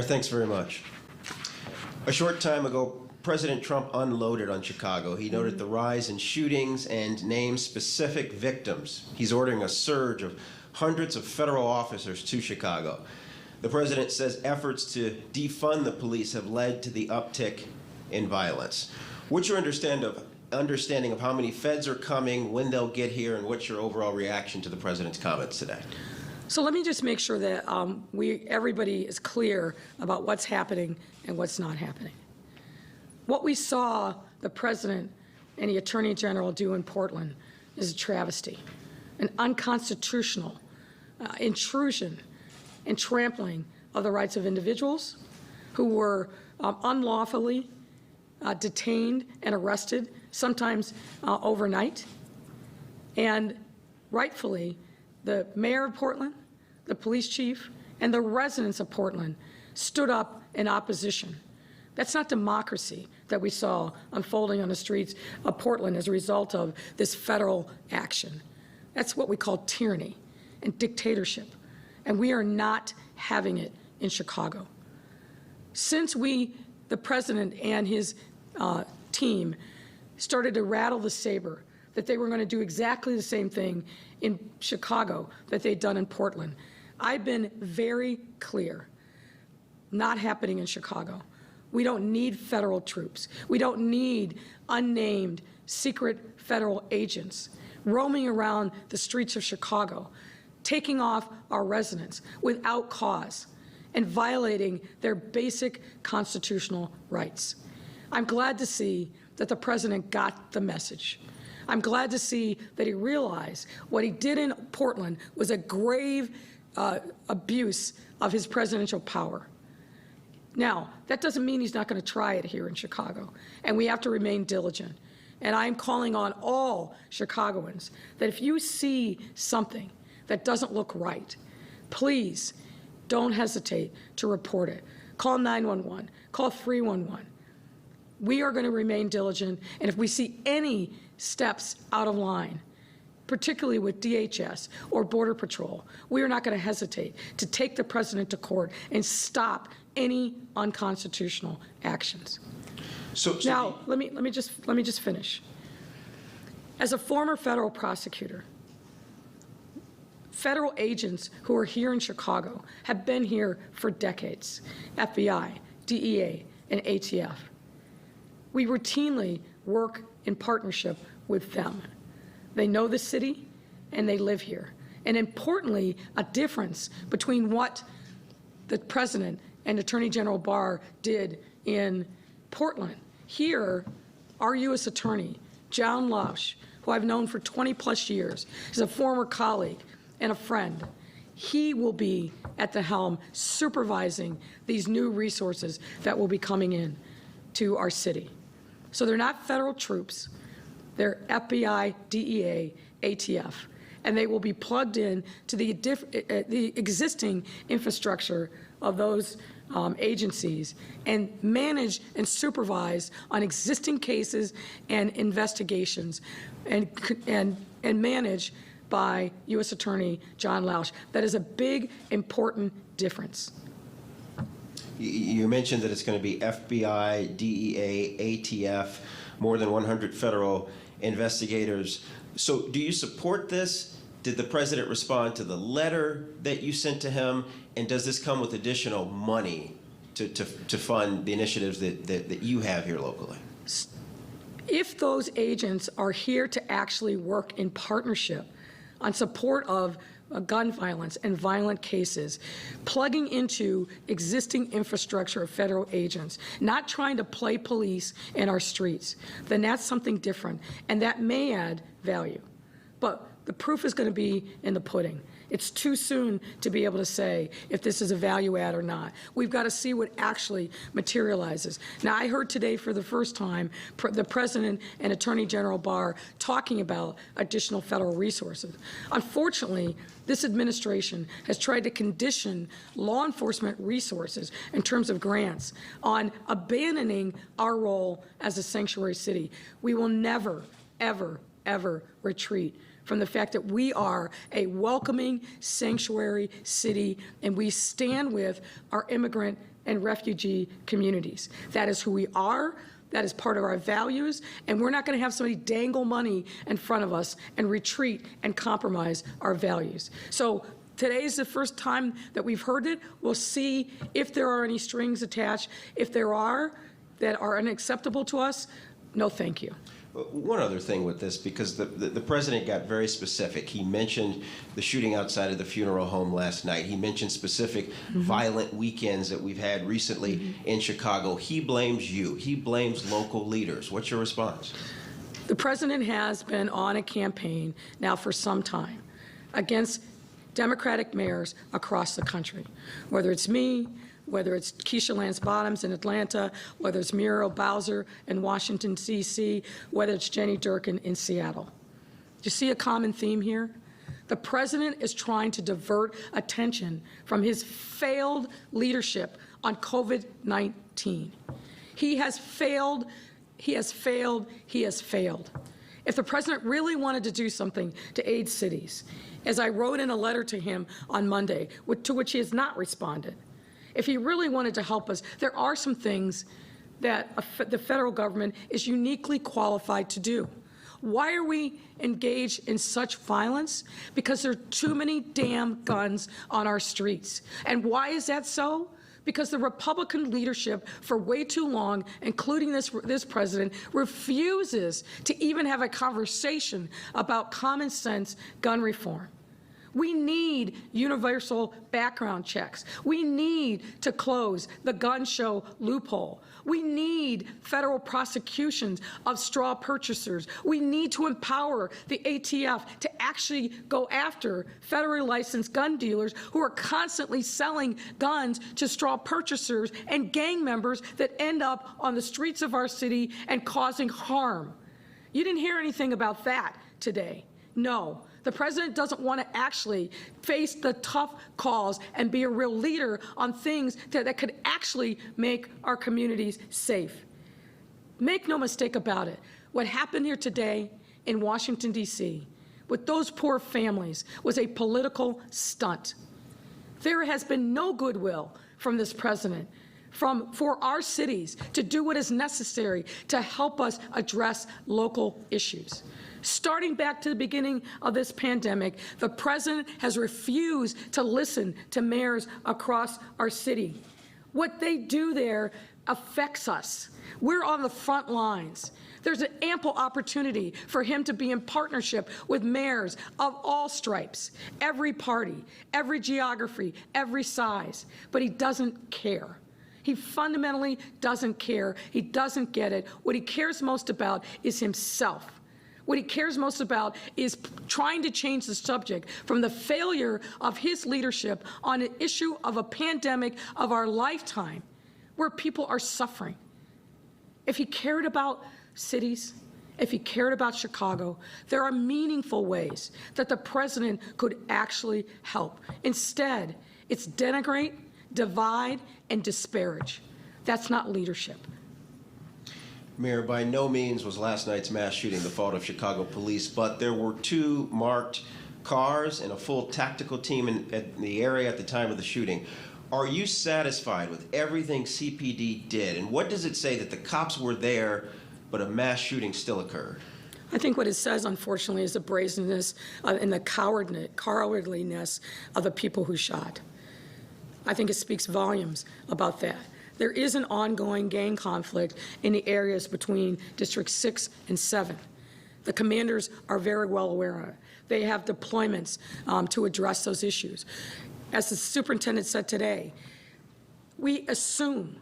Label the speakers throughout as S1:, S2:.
S1: Thanks very much. A short time ago, President Trump unloaded on Chicago. He noted the rise in shootings and named specific victims. He's ordering a surge of hundreds of federal officers to Chicago. The president says efforts to defund the police have led to the uptick in violence. What's your understanding of how many feds are coming, when they'll get here, and what's your overall reaction to the president's comments today?
S2: So let me just make sure that everybody is clear about what's happening and what's not happening. What we saw the president and the attorney general do in Portland is a travesty, an unconstitutional intrusion and trampling of the rights of individuals who were unlawfully detained and arrested, sometimes overnight. And rightfully, the mayor of Portland, the police chief, and the residents of Portland stood up in opposition. That's not democracy that we saw unfolding on the streets of Portland as a result of this federal action. That's what we call tyranny and dictatorship, and we are not having it in Chicago. Since the president and his team started to rattle the saber that they were going to do exactly the same thing in Chicago that they'd done in Portland, I've been very clear, not happening in Chicago. We don't need federal troops. We don't need unnamed secret federal agents roaming around the streets of Chicago, taking off our residents without cause and violating their basic constitutional rights. I'm glad to see that the president got the message. I'm glad to see that he realized what he did in Portland was a grave abuse of his presidential power. Now, that doesn't mean he's not going to try it here in Chicago, and we have to remain diligent. And I'm calling on all Chicagoans that if you see something that doesn't look right, please don't hesitate to report it. Call 911, call 311. We are going to remain diligent, and if we see any steps out of line, particularly with DHS or Border Patrol, we are not going to hesitate to take the president to court and stop any unconstitutional actions. Now, let me just finish. As a former federal prosecutor, federal agents who are here in Chicago have been here for decades: FBI, DEA, and ATF. We routinely work in partnership with them. They know the city and they live here. And importantly, a difference between what the president and Attorney General Barr did in Portland. Here, our U.S. Attorney, John Lausch, who I've known for 20+ years, is a former colleague and a friend. He will be at the helm supervising these new resources that will be coming in to our city. So they're not federal troops. They're FBI, DEA, ATF, and they will be plugged in to the existing infrastructure of those agencies and manage and supervise on existing cases and investigations and managed by U.S. Attorney John Lausch. That is a big, important difference.
S1: You mentioned that it's going to be FBI, DEA, ATF, more than 100 federal investigators. So do you support this? Did the president respond to the letter that you sent to him? And does this come with additional money to fund the initiatives that you have here locally?
S2: If those agents are here to actually work in partnership on support of gun violence and violent cases, plugging into existing infrastructure of federal agents, not trying to play police in our streets, then that's something different, and that may add value. But the proof is going to be in the pudding. It's too soon to be able to say if this is a value add or not. We've got to see what actually materializes. Now, I heard today for the first time the President and Attorney General Barr talking about additional federal resources. Unfortunately, this administration has tried to condition law enforcement resources in terms of grants on abandoning our role as a sanctuary city. We will never, ever, ever retreat from the fact that we are a welcoming sanctuary city, and we stand with our immigrant and refugee communities. That is who we are. That is part of our values, and we're not going to have somebody dangle money in front of us and retreat and compromise our values. So today is the first time that we've heard it. We'll see if there are any strings attached. If there are that are unacceptable to us, no thank you.
S1: One other thing with this, because the president got very specific. He mentioned the shooting outside of the funeral home last night. He mentioned specific violent weekends that we've had recently in Chicago. He blames you. He blames local leaders. What's your response?
S2: The president has been on a campaign now for some time against Democratic mayors across the country, whether it's me, whether it's Keisha Lance Bottoms in Atlanta, whether it's Muriel Bowser in Washington, D.C., whether it's Jenny Durkin in Seattle. Do you see a common theme here? The president is trying to divert attention from his failed leadership on COVID-19. He has failed, he has failed, he has failed. If the president really wanted to do something to aid cities, as I wrote in a letter to him on Monday, to which he has not responded, if he really wanted to help us, there are some things that the federal government is uniquely qualified to do. Why are we engaged in such violence? Because there are too many damn guns on our streets. And why is that so? Because the Republican leadership for way too long, including this president, refuses to even have a conversation about common sense gun reform. We need universal background checks. We need to close the gun show loophole. We need federal prosecutions of straw purchasers. We need to empower the ATF to actually go after federally licensed gun dealers who are constantly selling guns to straw purchasers and gang members that end up on the streets of our city and causing harm. You didn't hear anything about that today. No. The president doesn't want to actually face the tough calls and be a real leader on things that could actually make our communities safe. Make no mistake about it. What happened here today in Washington, D.C., with those poor families was a political stunt. There has been no goodwill from this president for our cities to do what is necessary to help us address local issues. Starting back to the beginning of this pandemic, the president has refused to listen to mayors across our city. What they do there affects us. We're on the front lines. There's an ample opportunity for him to be in partnership with mayors of all stripes, every party, every geography, every size, but he doesn't care. He fundamentally doesn't care. He doesn't get it. What he cares most about is himself. What he cares most about is trying to change the subject from the failure of his leadership on an issue of a pandemic of our lifetime where people are suffering. If he cared about cities, if he cared about Chicago, there are meaningful ways that the president could actually help. Instead, it's denigrate, divide, and disparage. That's not leadership.
S1: Mayor, by no means was last night's mass shooting the fault of Chicago police, but there were 2 marked cars and a full tactical team in the area at the time of the shooting. Are you satisfied with everything CPD did? And what does it say that the cops were there, but a mass shooting still occurred?
S2: I think what it says, unfortunately, is the brazenness and the cowardliness of the people who shot. I think it speaks volumes about that. There is an ongoing gang conflict in the areas between District 6 and 7. The commanders are very well aware of it. They have deployments to address those issues. As the superintendent said today, we assume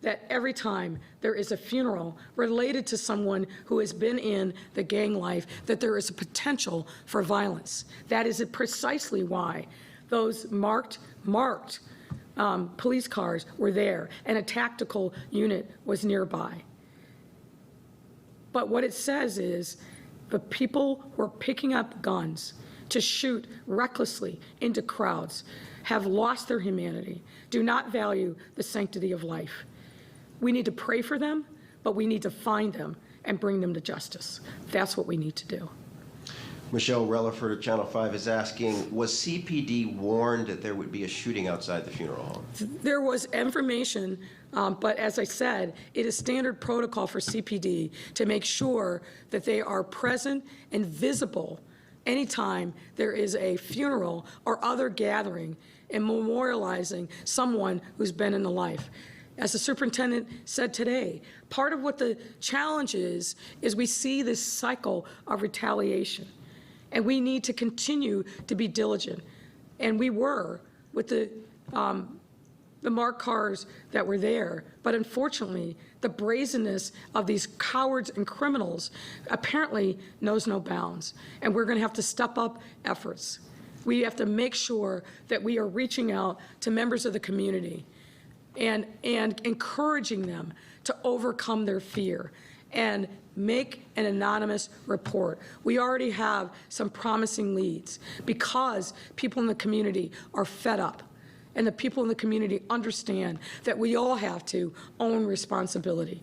S2: that every time there is a funeral related to someone who has been in the gang life, that there is a potential for violence. That is precisely why those marked police cars were there and a tactical unit was nearby. But what it says is the people who are picking up guns to shoot recklessly into crowds have lost their humanity, do not value the sanctity of life. We need to pray for them, but we need to find them and bring them to justice. That's what we need to do.
S1: Michelle Relaford of Channel 5 is asking, was CPD warned that there would be a shooting outside the funeral home?
S2: There was information, but as I said, it is standard protocol for CPD to make sure that they are present and visible anytime there is a funeral or other gathering and memorializing someone who's been in the life. As the superintendent said today, part of what the challenge is we see this cycle of retaliation. And we need to continue to be diligent. And we were with the marked cars that were there. But unfortunately, the brazenness of these cowards and criminals apparently knows no bounds. And we're going to have to step up efforts. We have to make sure that we are reaching out to members of the community and encouraging them to overcome their fear and make an anonymous report. We already have some promising leads because people in the community are fed up, and the people in the community understand that we all have to own responsibility.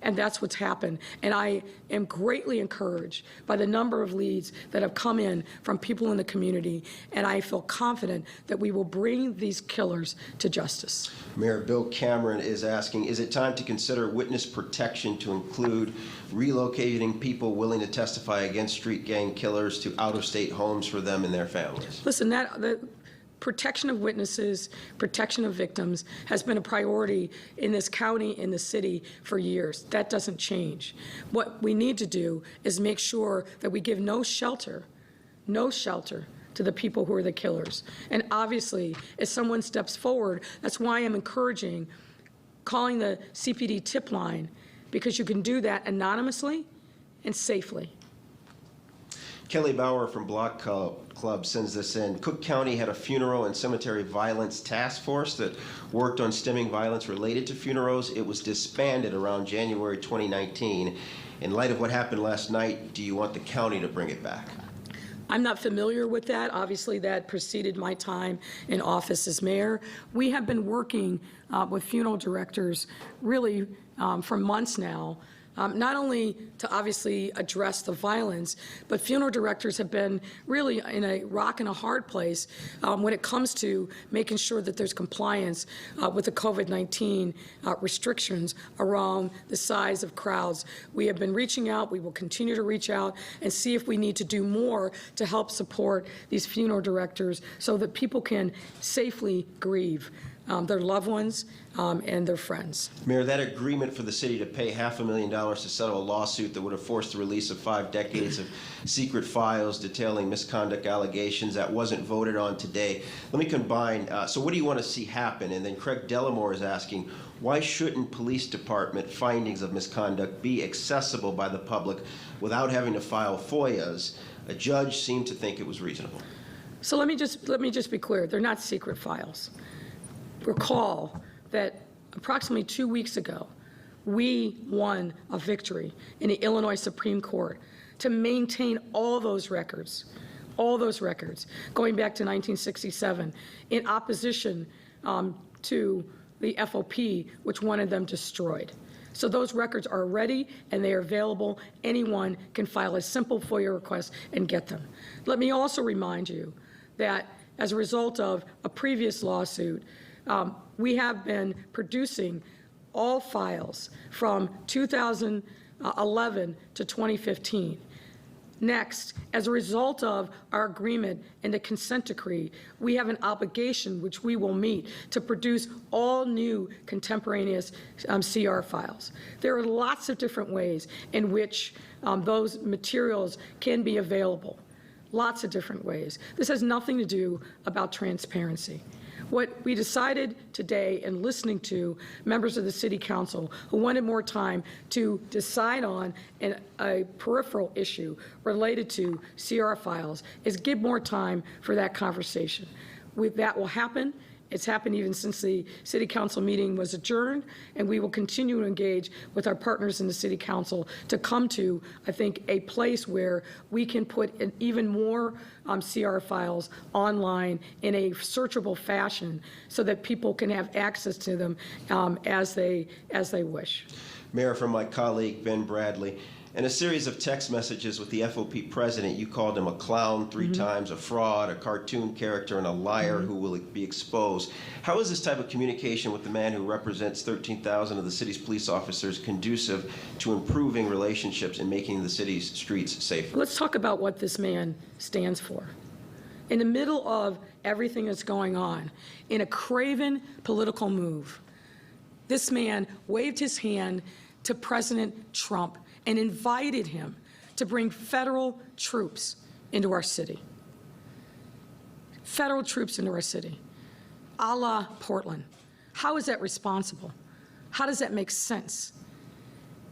S2: And that's what's happened. And I am greatly encouraged by the number of leads that have come in from people in the community, and I feel confident that we will bring these killers to justice.
S1: Mayor Bill Cameron is asking, is it time to consider witness protection to include relocating people willing to testify against street gang killers to out-of-state homes for them and their families?
S2: Listen, the protection of witnesses, protection of victims has been a priority in this county, in the city for years. That doesn't change. What we need to do is make sure that we give no shelter to the people who are the killers. And obviously, if someone steps forward, that's why I'm encouraging calling the CPD tip line, because you can do that anonymously and safely.
S1: Kelly Bauer from Block Club sends this in. Cook County had a funeral and cemetery violence task force that worked on stemming violence related to funerals. It was disbanded around January 2019. In light of what happened last night, do you want the county to bring it back?
S2: I'm not familiar with that. Obviously, that preceded my time in office as mayor. We have been working with funeral directors really for months now, not only to obviously address the violence, but funeral directors have been really in a rock and a hard place when it comes to making sure that there's compliance with the COVID-19 restrictions around the size of crowds. We have been reaching out. We will continue to reach out and see if we need to do more to help support these funeral directors so that people can safely grieve their loved ones and their friends.
S1: Mayor, that agreement for the city to pay $500,000 to settle a lawsuit that would have forced the release of 5 decades of secret files detailing misconduct allegations, that wasn't voted on today. Let me combine. So what do you want to see happen? And then Craig Dellamore is asking, why shouldn't police department findings of misconduct be accessible by the public without having to file FOIAs? A judge seemed to think it was reasonable.
S2: So let me just be clear. They're not secret files. Recall that approximately 2 weeks ago, we won a victory in the Illinois Supreme Court to maintain all those records, going back to 1967, in opposition to the FOP, which wanted them destroyed. So those records are ready and they are available. Anyone can file a simple FOIA request and get them. Let me also remind you that as a result of a previous lawsuit, we have been producing all files from 2011 to 2015. Next, as a result of our agreement and the consent decree, we have an obligation, which we will meet, to produce all new contemporaneous CR files. There are lots of different ways in which those materials can be available. Lots of different ways. This has nothing to do about transparency. What we decided today in listening to members of the City Council who wanted more time to decide on a peripheral issue related to CR files is give more time for that conversation. That will happen. It's happened even since the City Council meeting was adjourned, and we will continue to engage with our partners in the City Council to come to, I think, a place where we can put in even more CR files online in a searchable fashion so that people can have access to them as they wish.
S1: Mayor, from my colleague Ben Bradley, In a series of text messages with the FOP president, you called him a clown 3 times, a fraud, a cartoon character, and a liar who will be exposed. How is this type of communication with the man who represents 13,000 of the city's police officers conducive to improving relationships and making the city's streets safer?
S2: Let's talk about what this man stands for. In the middle of everything that's going on, in a craven political move, this man waved his hand to President Trump and invited him to bring federal troops into our city. Federal troops into our city, a la Portland. How is that responsible? How does that make sense?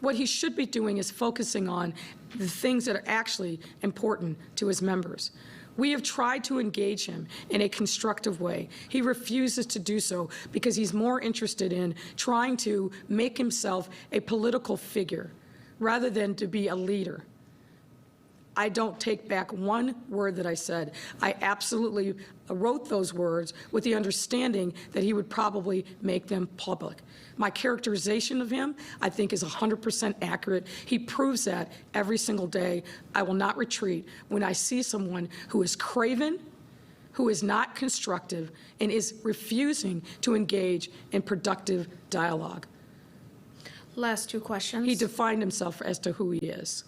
S2: What he should be doing is focusing on the things that are actually important to his members. We have tried to engage him in a constructive way. He refuses to do so because he's more interested in trying to make himself a political figure rather than to be a leader. I don't take back one word that I said. I absolutely wrote those words with the understanding that he would probably make them public. My characterization of him, I think, is 100% accurate. He proves that every single day. I will not retreat when I see someone who is craven, who is not constructive, and is refusing to engage in productive dialogue.
S3: Last 2 questions.
S2: He defined himself as to who he is.